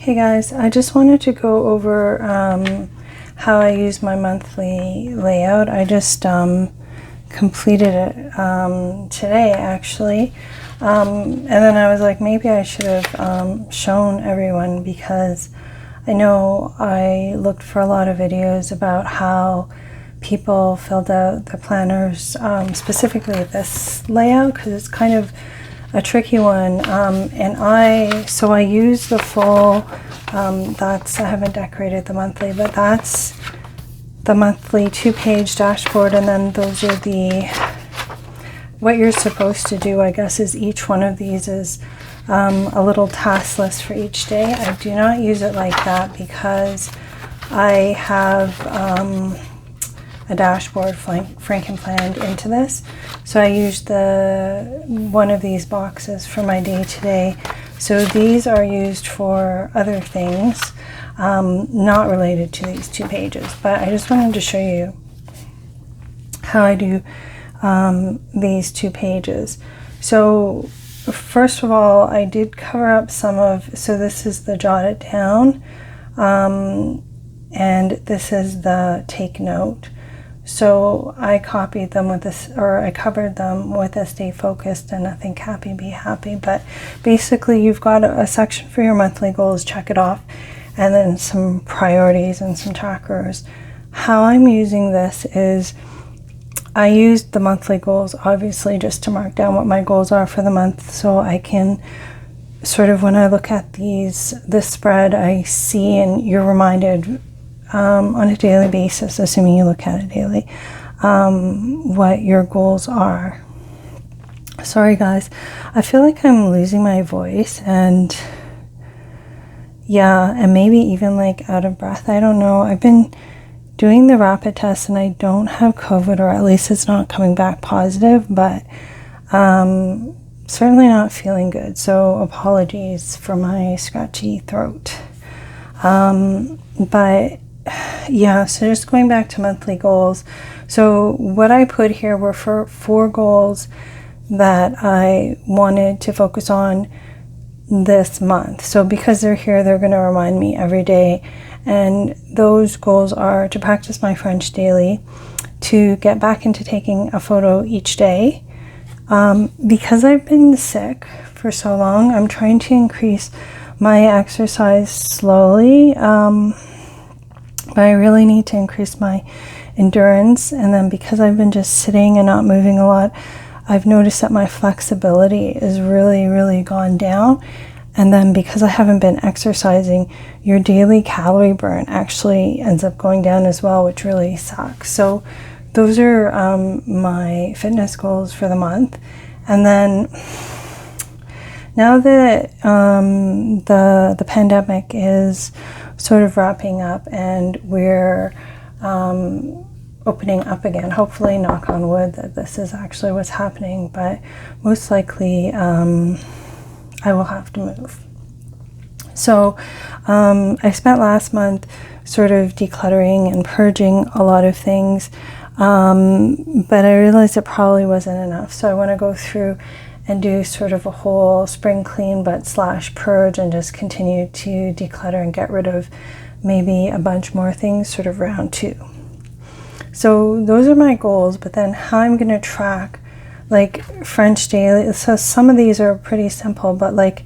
Hey guys, I just wanted to go over how I use my monthly layout. I just completed it today actually, and then I was like, maybe I should have shown everyone, because I know I looked for a lot of videos about how people filled out their planners, specifically this layout, because it's kind of a tricky one, and I use the full, I haven't decorated the monthly, but that's the monthly 2-page dashboard, and then those are what you're supposed to do, I guess, is each one of these is a little task list for each day. I do not use it like that because I have a dashboard frankenplanned into this. So I used one of these boxes for my day-to-day. So these are used for other things, not related to these 2 pages, but I just wanted to show you how I do these 2 pages. So first of all, I did cover up so this is the jot it down, and this is the take note. So I copied them with this, or I covered them with a stay focused and I think happy be happy. But basically you've got a section for your monthly goals, check it off, and then some priorities and some trackers. How I'm using this is I used the monthly goals obviously just to mark down what my goals are for the month, so I can sort of, when I look at this spread, I see, and you're reminded on a daily basis, assuming you look at it daily, what your goals are. Sorry guys, I feel like I'm losing my voice, and yeah, and maybe even like out of breath. I don't know. I've been doing the rapid test and I don't have COVID, or at least it's not coming back positive, but certainly not feeling good. So apologies for my scratchy throat. But yeah, so just going back to monthly goals. So what I put here were for 4 goals that I wanted to focus on this month. So because they're here, they're going to remind me every day. And those goals are to practice my French daily, to get back into taking a photo each day. Because I've been sick for so long, I'm trying to increase my exercise slowly. But I really need to increase my endurance. And then because I've been just sitting and not moving a lot, I've noticed that my flexibility is really, really gone down. And then because I haven't been exercising, your daily calorie burn actually ends up going down as well, which really sucks. So those are my fitness goals for the month. And then now that the pandemic is sort of wrapping up and we're opening up again, hopefully, knock on wood, that this is actually what's happening, but most likely I will have to move. So I spent last month sort of decluttering and purging a lot of things, but I realized it probably wasn't enough. So I want to go through and do sort of a whole spring clean, but / purge, and just continue to declutter and get rid of maybe a bunch more things, sort of round 2. So those are my goals, but then how I'm going to track like French daily. So some of these are pretty simple, but like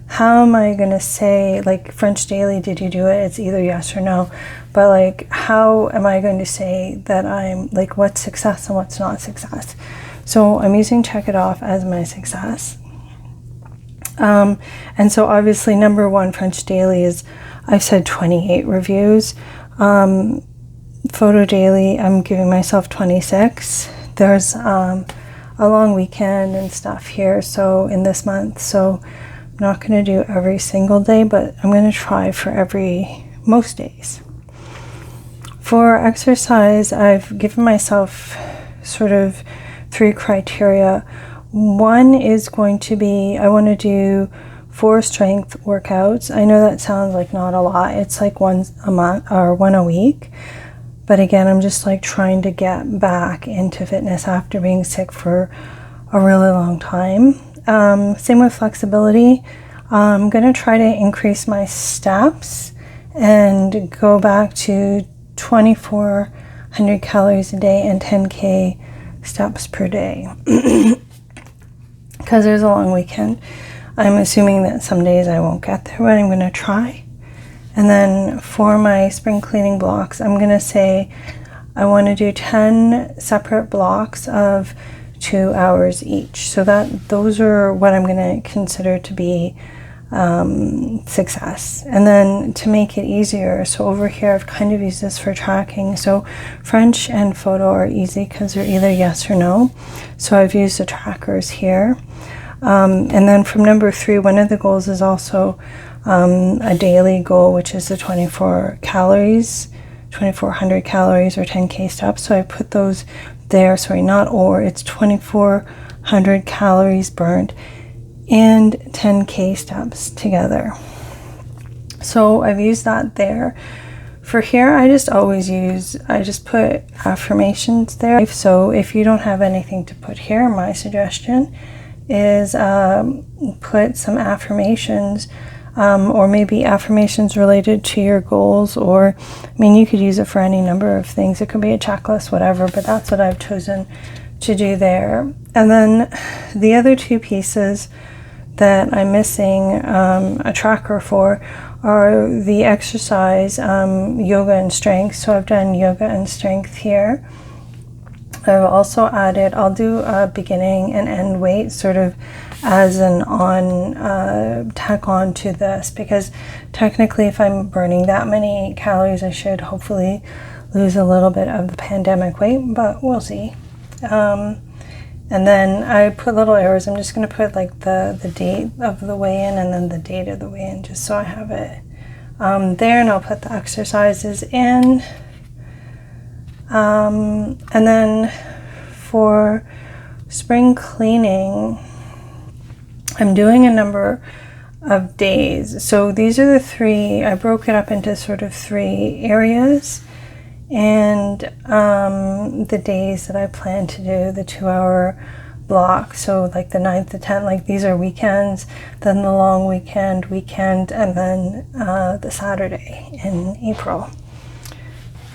how am I going to say, like, French daily, did you do it? It's either yes or no. But like, how am I going to say that I'm like, what's success and what's not success? So I'm using check it off as my success. And so obviously number 1 French daily is, I've said 28 reviews. Photo daily, I'm giving myself 26. There's a long weekend and stuff here, so in this month, so I'm not going to do every single day, but I'm going to try for most days. For exercise, I've given myself sort of 3 criteria. One is going to be, I want to do 4 strength workouts. I know that sounds like not a lot. It's like 1 a month or 1 a week. But again, I'm just like trying to get back into fitness after being sick for a really long time. Same with flexibility. I'm going to try to increase my steps and go back to 2,400 calories a day and 10K steps per day. Because there's a long weekend. I'm assuming that some days I won't get there, but I'm going to try. And then for my spring cleaning blocks, I'm going to say I want to do 10 separate blocks of 2 hours each. So those are what I'm going to consider to be success. And then to make it easier, so over here I've kind of used this for tracking. So French and photo are easy because they're either yes or no. So I've used the trackers here. And then from number 3, one of the goals is also a daily goal, which is the 2,400 calories or 10K steps. So I put those there, sorry, not or, it's 2,400 calories burned and 10K steps together. So I've used that there. For here, I just put affirmations there. So if you don't have anything to put here, my suggestion is put some affirmations, or maybe affirmations related to your goals, or I mean, you could use it for any number of things. It could be a checklist, whatever, but that's what I've chosen to do there. And then the other 2 pieces that I'm missing a tracker for are the exercise, yoga and strength. So I've done yoga and strength here. I've also added, I'll do a beginning and end weight sort of as an tack on to this, because technically if I'm burning that many calories, I should hopefully lose a little bit of the pandemic weight, but we'll see. And then I put little arrows. I'm just going to put like the date of the weigh-in and then the date of the weigh-in, just so I have it there, and I'll put the exercises in. And then for spring cleaning, I'm doing a number of days. So these are the 3, I broke it up into sort of 3 areas. And the days that I plan to do the 2-hour block, so like the 9th to 10th, like these are weekends, then the long weekend, and then the Saturday in April,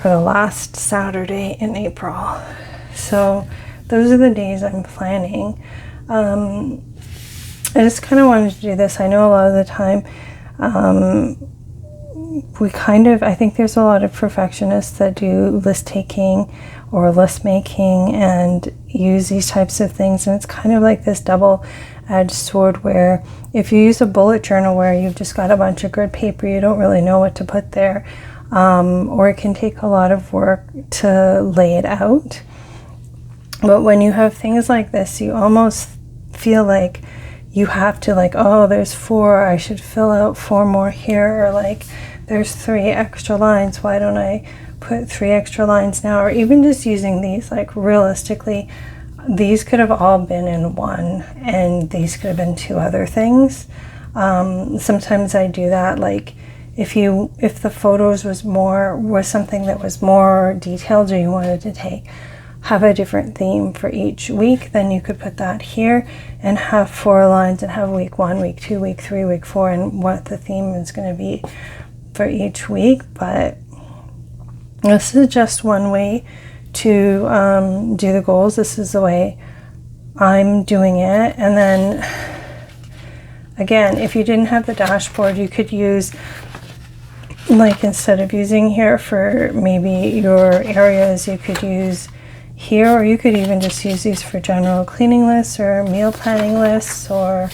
or the last Saturday in April. So those are the days I'm planning. I just kind of wanted to do this. I know a lot of the time I think there's a lot of perfectionists that do list taking or list making and use these types of things, and it's kind of like this double-edged sword, where if you use a bullet journal where you've just got a bunch of grid paper, you don't really know what to put there, or it can take a lot of work to lay it out. But when you have things like this, you almost feel like you have to, like, oh, there's 4, I should fill out 4 more here, or like there's 3 extra lines, why don't I put 3 extra lines now? Or even just using these, like realistically, these could have all been in one, and these could have been 2 other things. Sometimes I do that, like if the photos was something that was more detailed, or you wanted to have a different theme for each week, then you could put that here and have 4 lines and have week 1, week 2, week 3, week 4, and what the theme is going to be for each week. But this is just one way to do the goals. This is the way I'm doing it. And then again, if you didn't have the dashboard, you could use, like, instead of using here for maybe your areas, you could use here, or you could even just use these for general cleaning lists or meal planning lists, or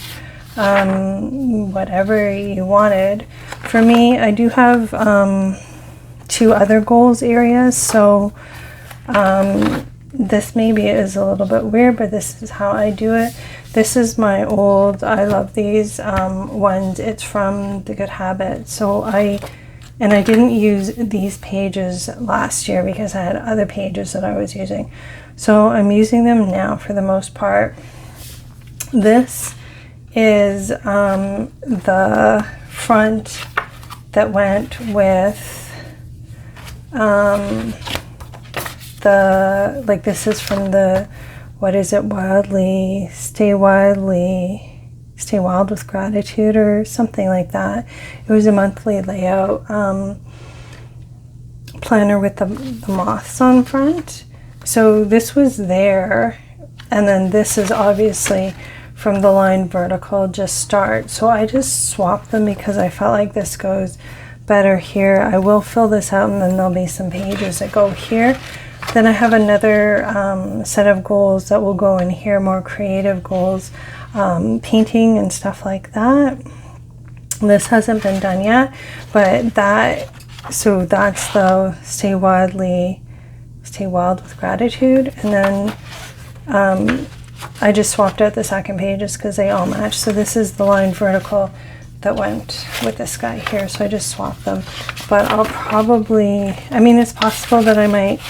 whatever you wanted. For me, I do have 2 other goals areas, so this maybe is a little bit weird, but this is how I do it. This is my old, I love these ones. It's from The Good Habit. So I didn't use these pages last year because I had other pages that I was using. So I'm using them now for the most part. This is the front that went with this is from the, what is it, Stay Wildly Stay Wild with Gratitude or something like that. It was a monthly layout planner with the moths on front. So this was there, and then this is obviously from the line vertical Just Start. So I just swapped them because I felt like this goes better here. I will fill this out, and then there'll be some pages that go here. Then I have another set of goals that will go in here, more creative goals, painting and stuff like that. This hasn't been done yet, but so that's the Stay Wild with Gratitude. And then I just swapped out the second pages because they all match. So this is the line vertical that went with this guy here, so I just swapped them. But I'll probably, I mean, it's possible that I might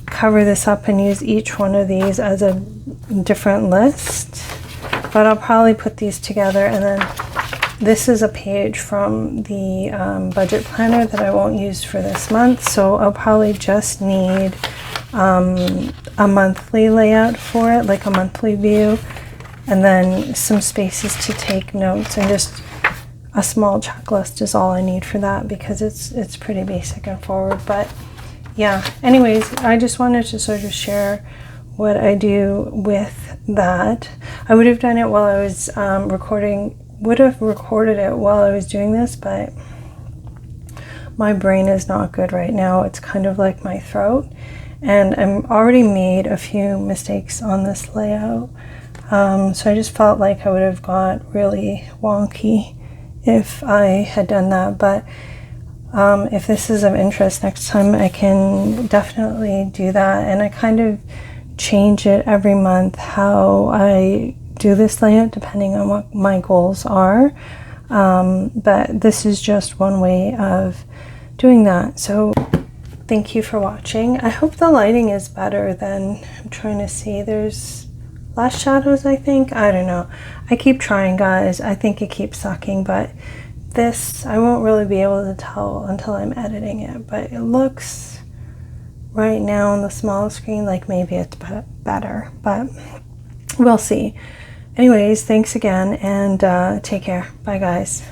cover this up and use each one of these as a different list, but I'll probably put these together. And then this is a page from the budget planner that I won't use for this month, so I'll probably just need a monthly layout for it, like a monthly view, and then some spaces to take notes, and just a small checklist is all I need for that, because it's pretty basic and forward. But yeah, anyways, I just wanted to sort of share what I do with that. I would have done it while I was would have recorded it while I was doing this, but my brain is not good right now. It's kind of like my throat, and I'm already made a few mistakes on this layout. So I just felt like I would have got really wonky if I had done that. But if this is of interest, next time I can definitely do that. And I kind of change it every month how I do this layout depending on what my goals are. But this is just one way of doing that. So thank you for watching. I hope the lighting is better than I'm trying to see. There's less shadows, I think. I don't know. I keep trying, guys. I think it keeps sucking, but this I won't really be able to tell until I'm editing it. But it looks right now on the small screen like maybe it's better, but we'll see. Anyways, thanks again, and take care. Bye, guys.